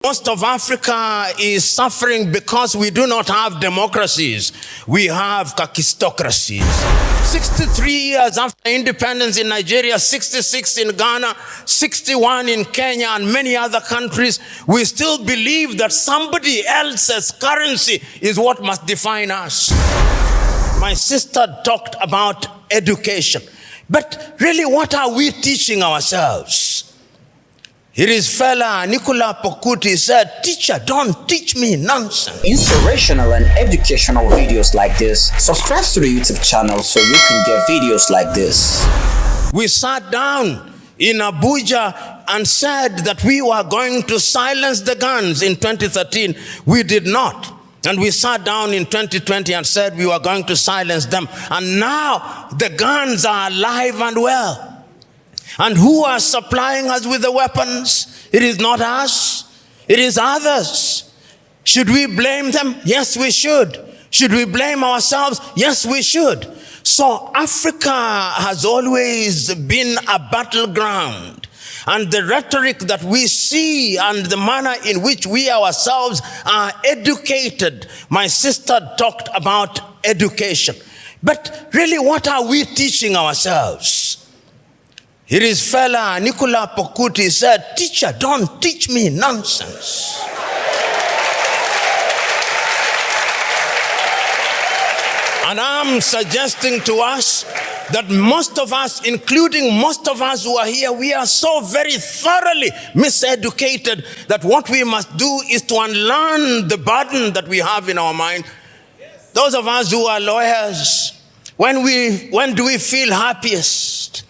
Most of Africa is suffering because we do not have democracies. We have kakistocracies. 63 years after independence in Nigeria, 66 in Ghana, 61 in Kenya, and many other countries, we still believe that somebody else's currency is what must define us. My sister talked about education. But really, what are we teaching ourselves? His fella Nicola Pokuti said, "Teacher, don't teach me nonsense." Inspirational and educational videos like this. Subscribe to the YouTube channel so you can get videos like this. We sat down in Abuja and said that we were going to silence the guns in 2013. We did not. And we sat down in 2020 and said we were going to silence them. And now the guns are alive and well. And who are supplying us with the weapons? It is not us. It is others. Should we blame them? Yes, we should. Should we blame ourselves? Yes, we should. So Africa has always been a battleground. And the rhetoric that we see and the manner in which we ourselves are educated. My sister talked about education. But really, what are we teaching ourselves? His fella Nicola Pokuti said, "Teacher, don't teach me nonsense." And I'm suggesting to us that most of us, including most of us who are here, we are so very thoroughly miseducated that what we must do is to unlearn the burden that we have in our mind. Those of us who are lawyers, when do we feel happiest?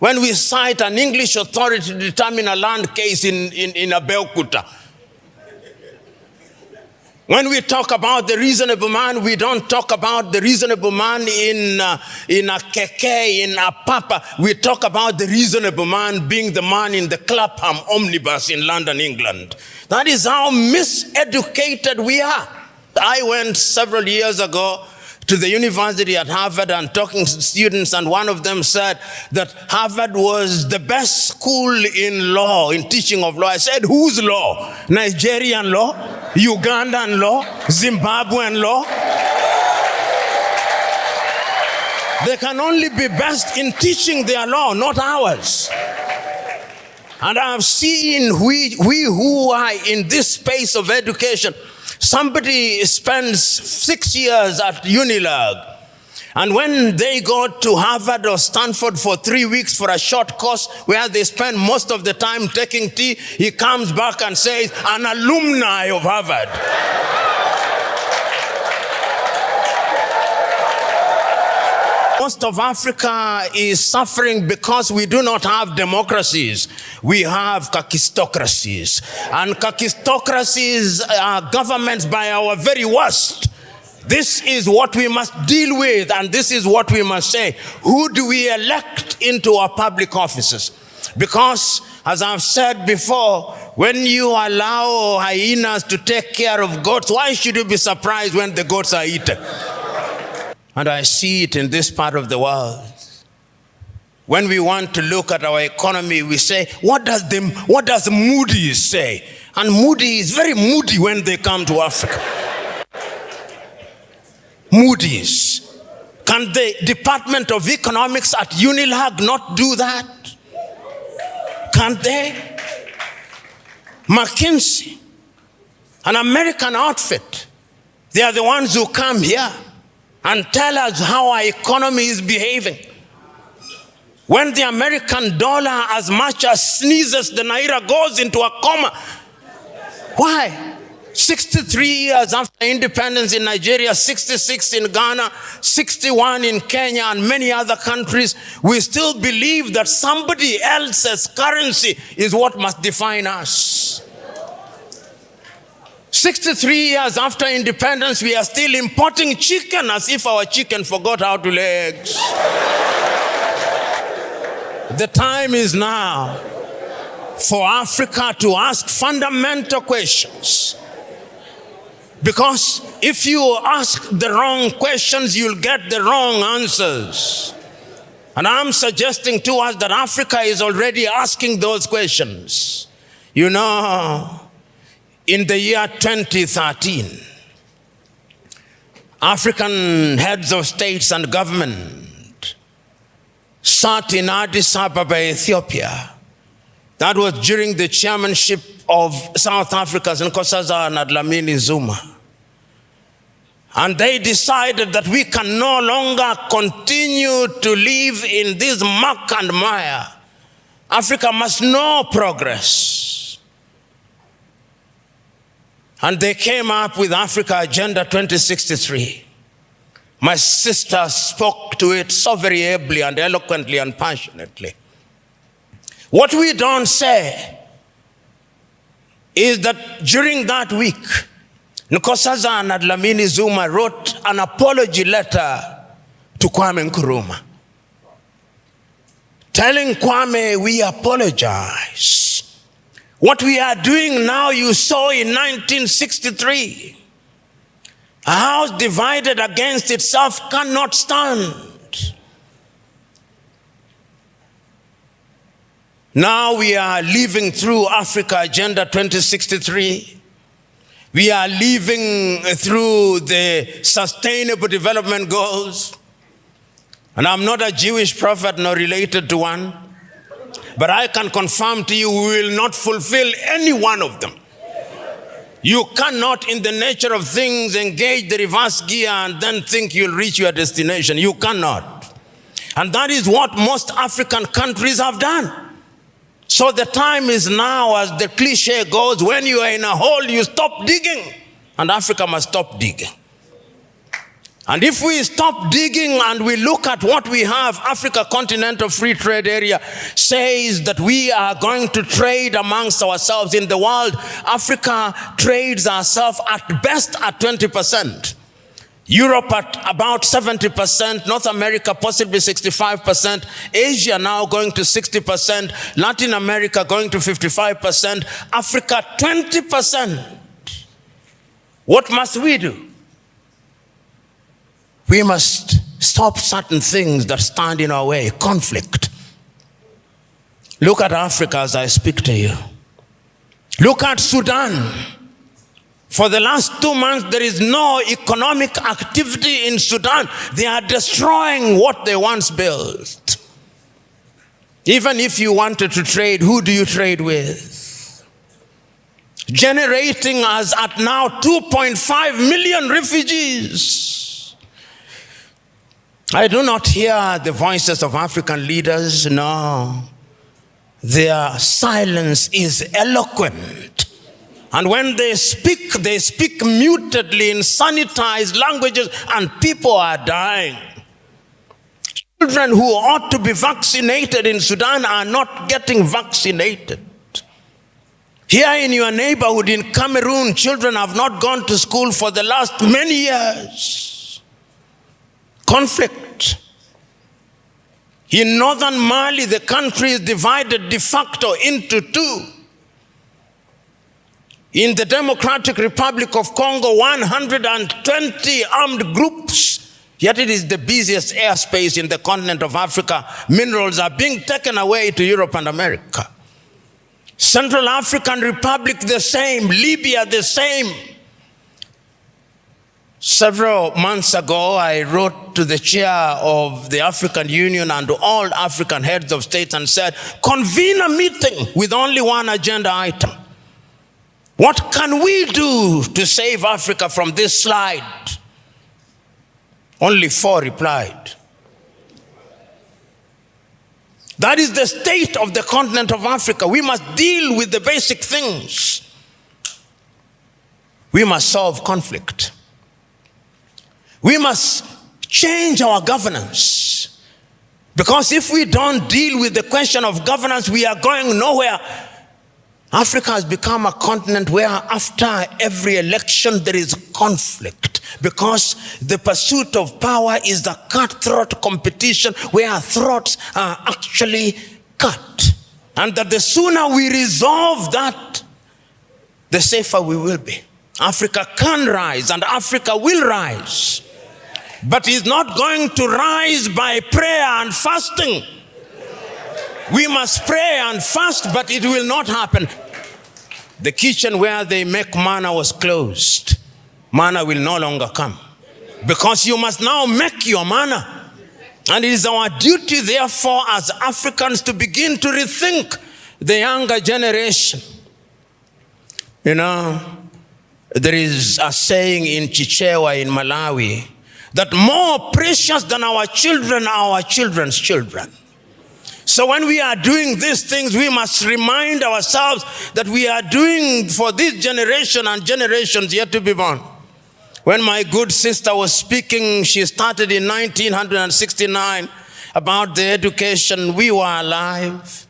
When we cite an English authority to determine a land case in Abeokuta. When we talk about the reasonable man, we don't talk about the reasonable man in a keke, in a papa. We talk about the reasonable man being the man in the Clapham omnibus in London, England. That is how miseducated we are. I went several years ago to the university at Harvard and talking to students, and one of them said that Harvard was the best school in law, in teaching of law. I said, whose law? Nigerian law? Ugandan law? Zimbabwean law? They can only be best in teaching their law, not ours. And I've seen we who are in this space of education. Somebody spends 6 years at Unilag, and when they go to Harvard or Stanford for 3 weeks for a short course where they spend most of the time taking tea, he comes back and says, "An alumni of Harvard." Most of Africa is suffering because we do not have democracies. We have kakistocracies. And kakistocracies are governments by our very worst. This is what we must deal with, and this is what we must say. Who do we elect into our public offices? Because, as I've said before, when you allow hyenas to take care of goats, why should you be surprised when the goats are eaten? And I see it in this part of the world. When we want to look at our economy, we say, what does Moody's say? And Moody is very moody when they come to Africa. Moody's. Can the Department of Economics at Unilag not do that? Can they? McKinsey, an American outfit, they are the ones who come here and tell us how our economy is behaving. When the American dollar as much as sneezes, the naira goes into a coma. Why? 63 years after independence in Nigeria, 66 in Ghana, 61 in Kenya, and many other countries, we still believe that somebody else's currency is what must define us. 63 years after independence, we are still importing chicken as if our chicken forgot how to lay eggs. The time is now for Africa to ask fundamental questions. Because if you ask the wrong questions, you'll get the wrong answers. And I'm suggesting to us that Africa is already asking those questions. You know, in the year 2013, African heads of states and government sat in Addis Ababa, Ethiopia. That was during the chairmanship of South Africa's Nkosazana Dlamini Zuma. And they decided that we can no longer continue to live in this muck and mire. Africa must know progress. And they came up with Africa Agenda 2063. My sister spoke to it so very ably and eloquently and passionately. What we don't say is that during that week, Nkosazana Dlamini Zuma wrote an apology letter to Kwame Nkrumah, telling Kwame, we apologize. What we are doing now, you saw in 1963. A house divided against itself cannot stand. Now we are living through Africa Agenda 2063. We are living through the Sustainable Development Goals. And I'm not a Jewish prophet nor related to one, but I can confirm to you we will not fulfill any one of them. You cannot, in the nature of things, engage the reverse gear and then think you'll reach your destination. You cannot. And that is what most African countries have done. So the time is now, as the cliche goes, when you are in a hole, you stop digging. And Africa must stop digging. And if we stop digging and we look at what we have, Africa Continental Free Trade Area says that we are going to trade amongst ourselves in the world. Africa trades ourselves at best at 20%. Europe at about 70%, North America possibly 65%, Asia now going to 60%, Latin America going to 55%, Africa 20%. What must we do? We must stop certain things that stand in our way. Conflict. Look at Africa as I speak to you. Look at Sudan. For the last 2 months, there is no economic activity in Sudan. They are destroying what they once built. Even if you wanted to trade, who do you trade with? Generating us at now 2.5 million refugees. I do not hear the voices of African leaders, no. Their silence is eloquent. And when they speak mutedly in sanitized languages, and people are dying. Children who ought to be vaccinated in Sudan are not getting vaccinated. Here in your neighborhood in Cameroon, children have not gone to school for the last many years. Conflict. In northern Mali, the country is divided de facto into two. In the Democratic Republic of Congo, 120 armed groups, yet it is the busiest airspace in the continent of Africa. Minerals are being taken away to Europe and America. Central African Republic, the same. Libya, the same. Several months ago, I wrote to the chair of the African Union and to all African heads of state and said, convene a meeting with only one agenda item. What can we do to save Africa from this slide? Only 4 replied. That is the state of the continent of Africa. We must deal with the basic things. We must solve conflict. We must change our governance. Because if we don't deal with the question of governance, we are going nowhere. Africa has become a continent where after every election there is conflict, because the pursuit of power is a cutthroat competition where throats are actually cut. And that the sooner we resolve that, the safer we will be. Africa can rise and Africa will rise. But it's not going to rise by prayer and fasting. We must pray and fast, but it will not happen. The kitchen where they make manna was closed. Manna will no longer come, because you must now make your manna. And it is our duty, therefore, as Africans, to begin to rethink the younger generation. You know, there is a saying in Chichewa in Malawi that more precious than our children are our children's children. So when we are doing these things, we must remind ourselves that we are doing for this generation and generations yet to be born. When my good sister was speaking, she started in 1969 about the education. We were alive.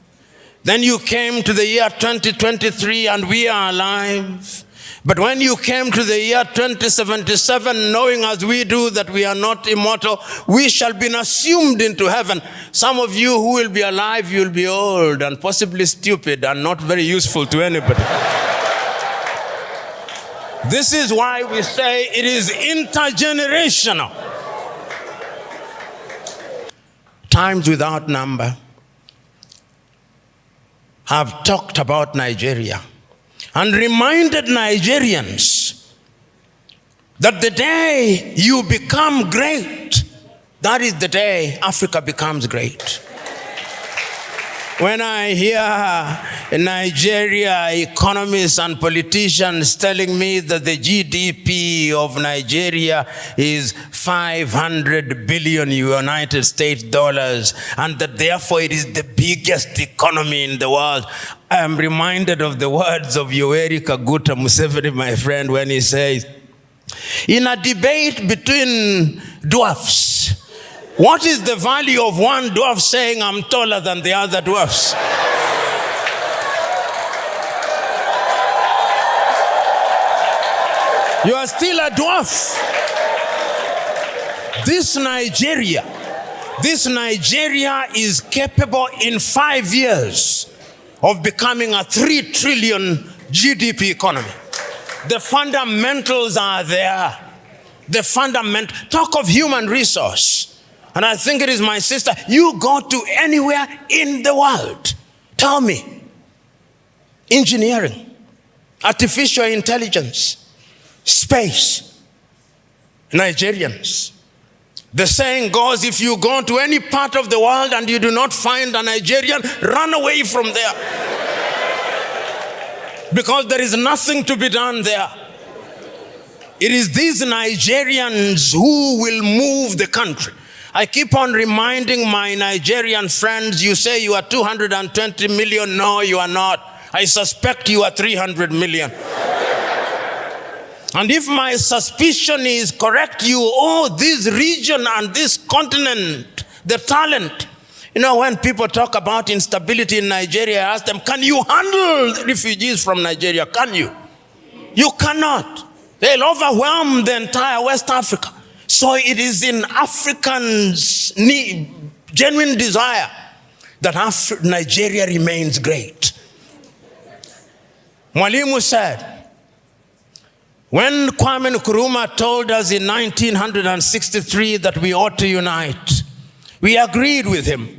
Then you came to the year 2023 and we are alive. But when you came to the year 2077, knowing as we do that we are not immortal, we shall be assumed into heaven. Some of you who will be alive, you will be old and possibly stupid and not very useful to anybody. This is why we say it is intergenerational. Times without number have talked about Nigeria and reminded Nigerians that the day you become great, that is the day Africa becomes great. When I hear Nigeria economists and politicians telling me that the GDP of Nigeria is 500 billion United States dollars, and that therefore it is the biggest economy in the world, I am reminded of the words of Yoweri Kaguta Museveni, my friend, when he says, in a debate between dwarfs, what is the value of one dwarf saying, I'm taller than the other dwarfs? You are still a dwarf. This Nigeria is capable in 5 years of becoming a 3 trillion GDP economy. The fundamentals are there. Talk of human resource. And I think it is my sister, you go to anywhere in the world, tell me, engineering, artificial intelligence, space, Nigerians. The saying goes, if you go to any part of the world and you do not find a Nigerian, run away from there. Because there is nothing to be done there. It is these Nigerians who will move the country. I keep on reminding my Nigerian friends, you say you are 220 million. No, you are not. I suspect you are 300 million. And if my suspicion is correct, you owe this region and this continent the talent. You know, when people talk about instability in Nigeria, I ask them, can you handle refugees from Nigeria? Can you? You cannot. They'll overwhelm the entire West Africa. So it is in Africans' genuine desire that Nigeria remains great. Mwalimu said, when Kwame Nkrumah told us in 1963 that we ought to unite, we agreed with him.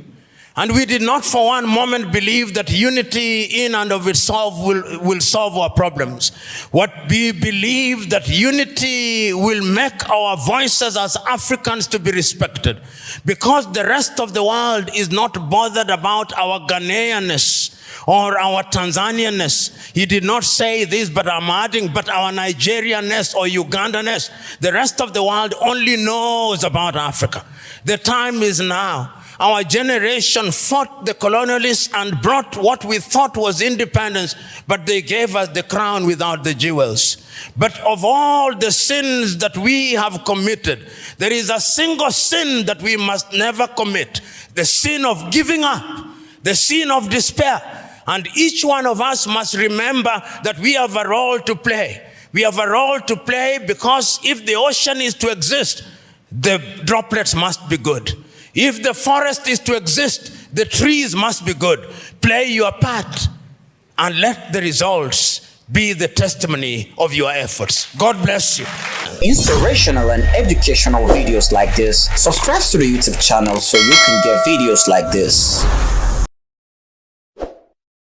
And we did not for one moment believe that unity in and of itself will solve our problems. What we believe that unity will make our voices as Africans to be respected. Because the rest of the world is not bothered about our Ghanaianness or our Tanzanianness. He did not say this, but I'm adding, but our Nigerianness or Ugandanness. The rest of the world only knows about Africa. The time is now. Our generation fought the colonialists and brought what we thought was independence, but they gave us the crown without the jewels. But of all the sins that we have committed, there is a single sin that we must never commit. The sin of giving up, the sin of despair. And each one of us must remember that we have a role to play. We have a role to play because if the ocean is to exist, the droplets must be good. If the forest is to exist, the trees must be good. Play your part and let the results be the testimony of your efforts. God bless you. Inspirational and educational videos like this. Subscribe to the YouTube channel so you can get videos like this.